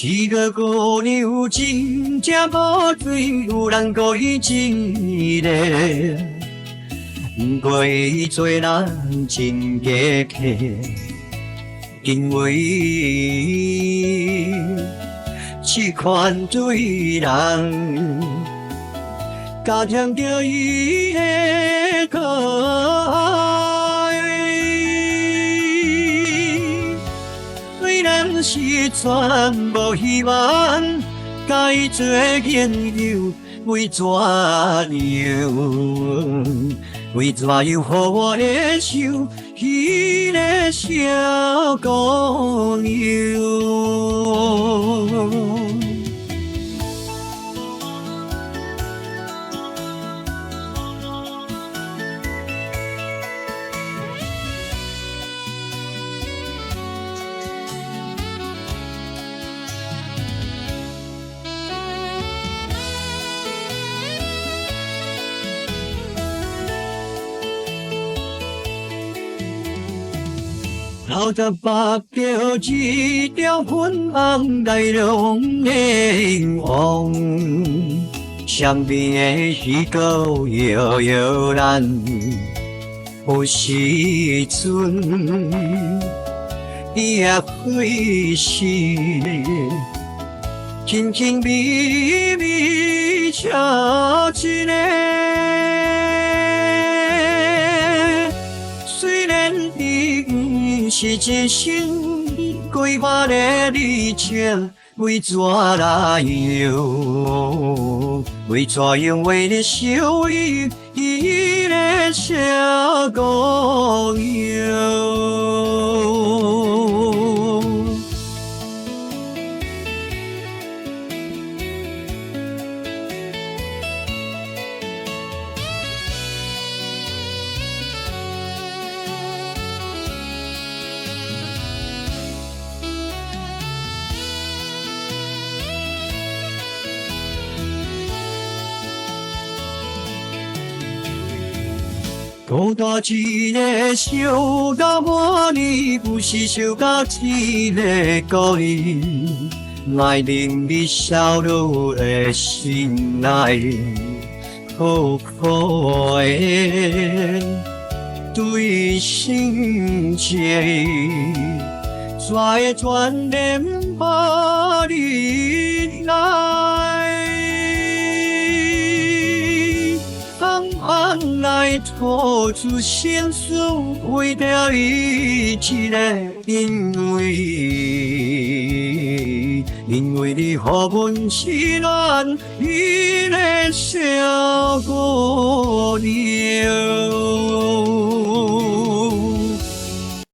一个姑娘真正无罪，有人故意一个，不过伊做人真假客，因为这款对人，加添着伊的可爱。虽然是全无希望，甲伊做朋友，为怎样？为怎样予我会想迄个小姑娘？老十八叫一条粉红来龙的王，身边的是个摇摇篮，有时阵伊也会是轻轻微微笑一个。虽然伊是一生规划的旅程，为怎来用？为怎样为你守伊迄个小姑娘？孤单一个想到满年，有时想到一个故人，爱令你笑入的心内，可可的对心情，怎会全然把你来？放来吐出心事，为了伊一个，因为你予阮失恋，迄个小姑娘。